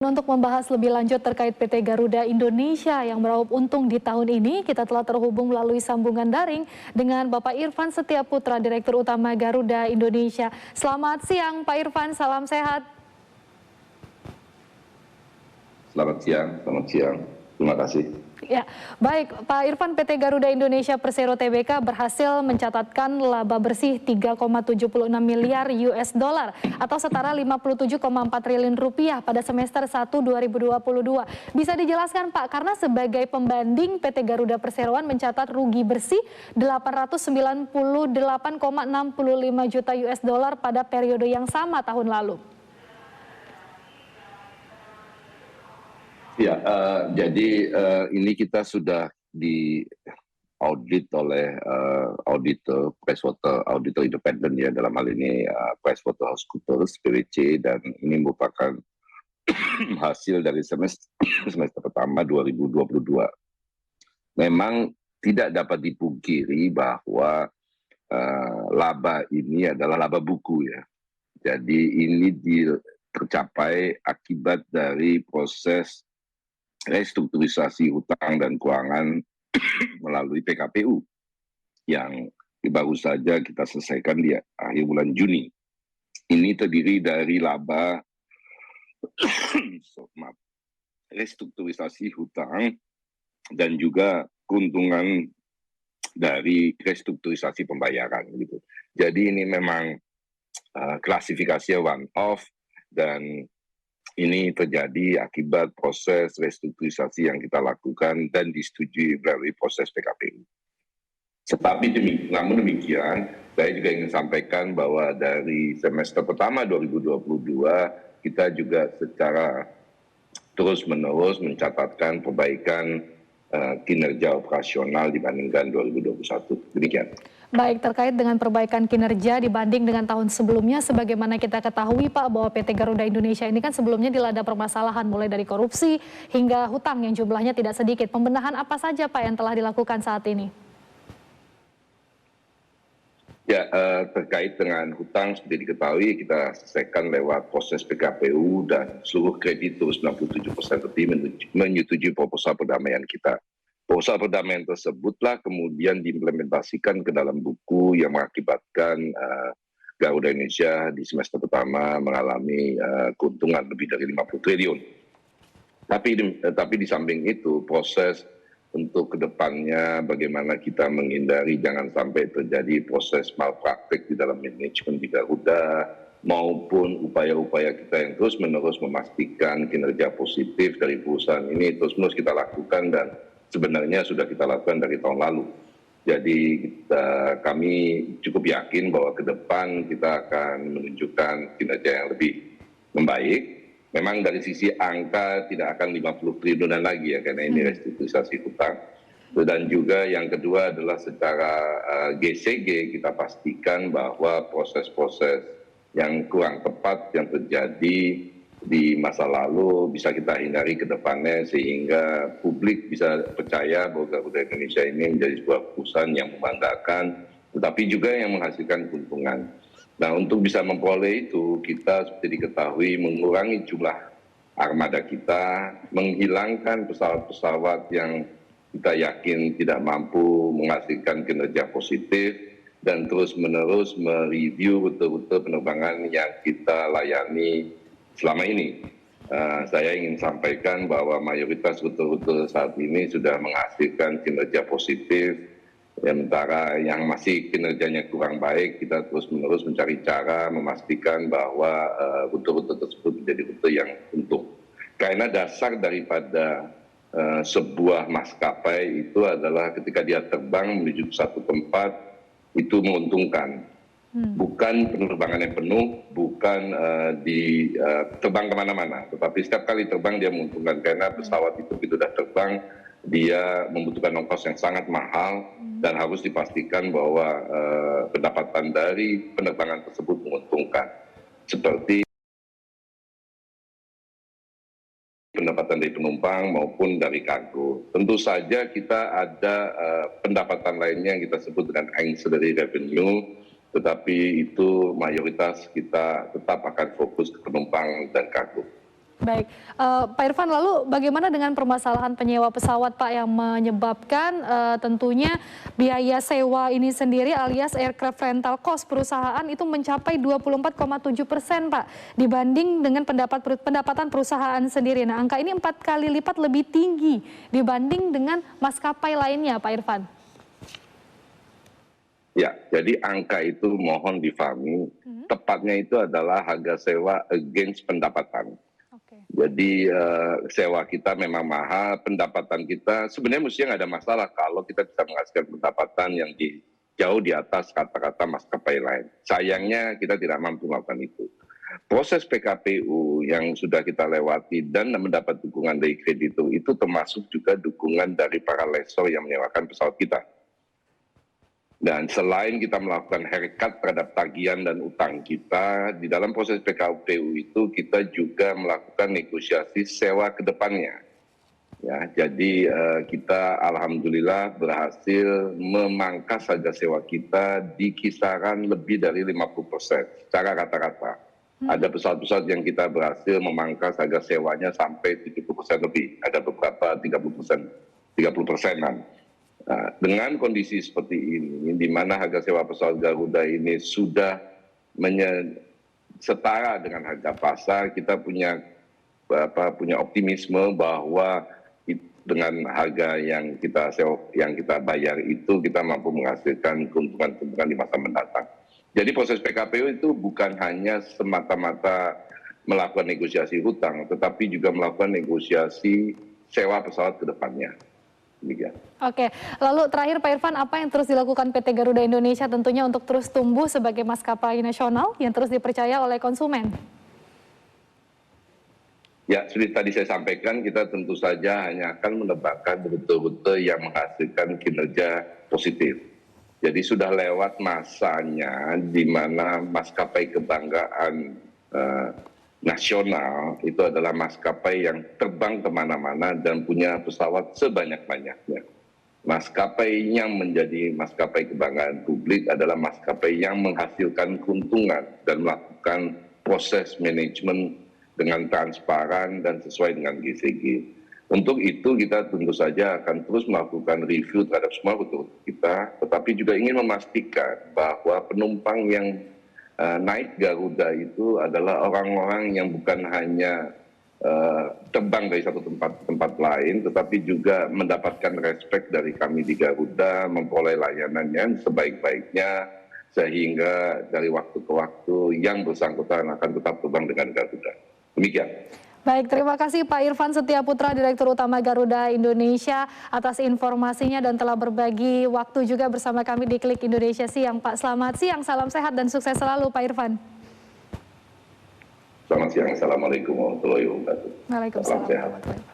Untuk membahas lebih lanjut terkait PT Garuda Indonesia yang meraup untung di tahun ini, kita telah terhubung melalui sambungan daring dengan Bapak Irfan Setiaputra, Direktur Utama Garuda Indonesia. Selamat siang Pak Irfan, salam sehat. Selamat siang. Terima kasih. Ya, baik Pak Irfan, PT Garuda Indonesia Persero Tbk berhasil mencatatkan laba bersih 3,76 miliar US dollar atau setara 57,4 triliun rupiah pada semester 1 2022. Bisa dijelaskan Pak, karena sebagai pembanding PT Garuda Perseroan mencatat rugi bersih 898,65 juta US dollar pada periode yang sama tahun lalu. Ya, jadi ini kita sudah diaudit oleh auditor auditor independen ya, dalam hal ini PricewaterhouseCoopers (PwC), dan ini merupakan hasil dari semester pertama 2022. Memang tidak dapat dipungkiri bahwa laba ini adalah laba buku ya. Jadi ini tercapai akibat dari proses restrukturisasi hutang dan keuangan melalui PKPU yang baru saja kita selesaikan di akhir bulan Juni. Ini terdiri dari laba restrukturisasi hutang dan juga keuntungan dari restrukturisasi pembayaran gitu. Jadi ini memang klasifikasinya one off, dan ini terjadi akibat proses restrukturisasi yang kita lakukan dan disetujui melalui proses PKPU. Namun demikian, saya juga ingin sampaikan bahwa dari semester pertama 2022, kita juga secara terus-menerus mencatatkan perbaikan kinerja operasional dibandingkan 2021. Demikian. Baik, terkait dengan perbaikan kinerja dibanding dengan tahun sebelumnya, sebagaimana kita ketahui Pak bahwa PT Garuda Indonesia ini kan sebelumnya dilanda permasalahan mulai dari korupsi hingga hutang yang jumlahnya tidak sedikit. Pembenahan apa saja Pak yang telah dilakukan saat ini? Ya, terkait dengan hutang seperti diketahui kita selesaikan lewat proses PKPU dan seluruh kreditur 97% lebih menyetujui proposal perdamaian kita. Proposal perdamaian tersebutlah kemudian diimplementasikan ke dalam buku yang mengakibatkan Garuda Indonesia di semester pertama mengalami keuntungan lebih dari 50 triliun. Tapi di samping itu, proses untuk kedepannya bagaimana kita menghindari jangan sampai terjadi proses malpraktik di dalam manajemen di Garuda, maupun upaya-upaya kita yang terus-menerus memastikan kinerja positif dari perusahaan ini terus-menerus kita lakukan, dan sebenarnya sudah kita lakukan dari tahun lalu. Jadi kami cukup yakin bahwa ke depan kita akan menunjukkan kinerja yang lebih membaik. Memang dari sisi angka tidak akan 50 triliunan lagi ya, karena ini restrukturisasi hutang. Dan juga yang kedua adalah secara GCG kita pastikan bahwa proses-proses yang kurang tepat yang terjadi di masa lalu bisa kita hindari ke depannya, sehingga publik bisa percaya bahwa Garuda Indonesia ini menjadi sebuah perusahaan yang membanggakan, tetapi juga yang menghasilkan keuntungan. Nah, untuk bisa memperoleh itu, kita seperti diketahui mengurangi jumlah armada kita, menghilangkan pesawat-pesawat yang kita yakin tidak mampu menghasilkan kinerja positif, dan terus-menerus mereview rute-rute penerbangan yang kita layani selama ini. Saya ingin sampaikan bahwa mayoritas rute-rute saat ini sudah menghasilkan kinerja positif. Sementara yang masih kinerjanya kurang baik, kita terus-menerus mencari cara memastikan bahwa rute-rute tersebut menjadi rute yang untung. Karena dasar daripada sebuah maskapai itu adalah ketika dia terbang menuju satu tempat, itu menguntungkan. Bukan penerbangan yang penuh, bukan terbang kemana-mana, tetapi setiap kali terbang dia menguntungkan, karena pesawat itu sudah terbang, dia membutuhkan ongkos yang sangat mahal, dan harus dipastikan bahwa pendapatan dari penerbangan tersebut menguntungkan. Seperti pendapatan dari penumpang maupun dari kargo. Tentu saja kita ada pendapatan lainnya yang kita sebut dengan ancillary revenue, tetapi itu mayoritas kita tetap akan fokus ke penumpang dan kargo. Baik, Pak Irfan, lalu bagaimana dengan permasalahan penyewa pesawat, Pak, yang menyebabkan tentunya biaya sewa ini sendiri alias aircraft rental cost perusahaan itu mencapai 24,7%, Pak, dibanding dengan pendapatan perusahaan sendiri. Nah, angka ini 4 kali lipat lebih tinggi dibanding dengan maskapai lainnya, Pak Irfan. Ya, jadi angka itu mohon difahami, tepatnya itu adalah harga sewa against pendapatan. Jadi sewa kita memang mahal, pendapatan kita sebenarnya mestinya nggak ada masalah kalau kita bisa menghasilkan pendapatan yang jauh di atas kata-kata maskapai lain. Sayangnya kita tidak mampu melakukan itu. Proses PKPU yang sudah kita lewati dan mendapat dukungan dari kreditur itu termasuk juga dukungan dari para lessor yang menyewakan pesawat kita. Dan selain kita melakukan haircut terhadap tagihan dan utang kita, di dalam proses PKPU itu kita juga melakukan negosiasi sewa ke depannya. Ya, jadi kita alhamdulillah berhasil memangkas harga sewa kita di kisaran lebih dari 50% secara rata-rata. Ada pesawat-pesawat yang kita berhasil memangkas harga sewanya sampai 70% lebih. Ada beberapa 30%-an. Nah, dengan kondisi seperti ini, di mana harga sewa pesawat Garuda ini sudah setara dengan harga pasar, kita punya optimisme bahwa dengan harga yang kita bayar itu kita mampu menghasilkan keuntungan-keuntungan di masa mendatang. Jadi proses PKPU itu bukan hanya semata-mata melakukan negosiasi hutang, tetapi juga melakukan negosiasi sewa pesawat ke depannya. Oke, lalu terakhir Pak Irfan, apa yang terus dilakukan PT Garuda Indonesia tentunya untuk terus tumbuh sebagai maskapai nasional yang terus dipercaya oleh konsumen? Ya, seperti tadi saya sampaikan, kita tentu saja hanya akan menebakkan rute-rute yang menghasilkan kinerja positif. Jadi sudah lewat masanya di mana maskapai kebanggaan nasional itu adalah maskapai yang terbang kemana-mana dan punya pesawat sebanyak-banyaknya. Maskapai yang menjadi maskapai kebanggaan publik adalah maskapai yang menghasilkan keuntungan dan melakukan proses manajemen dengan transparan dan sesuai dengan GCG. Untuk itu kita tentu saja akan terus melakukan review terhadap semua rute kita, tetapi juga ingin memastikan bahwa penumpang yang naik Garuda itu adalah orang-orang yang bukan hanya terbang dari satu tempat ke tempat lain, tetapi juga mendapatkan respect dari kami di Garuda, memperoleh layanannya sebaik-baiknya, sehingga dari waktu ke waktu yang bersangkutan akan tetap terbang dengan Garuda. Demikian. Baik, terima kasih Pak Irfan Setiaputra, Direktur Utama Garuda Indonesia atas informasinya dan telah berbagi waktu juga bersama kami di Klik Indonesia Siang. Pak, selamat siang, salam sehat dan sukses selalu Pak Irfan. Selamat siang, Assalamualaikum warahmatullahi wabarakatuh. Waalaikumsalam warahmatullahi wabarakatuh.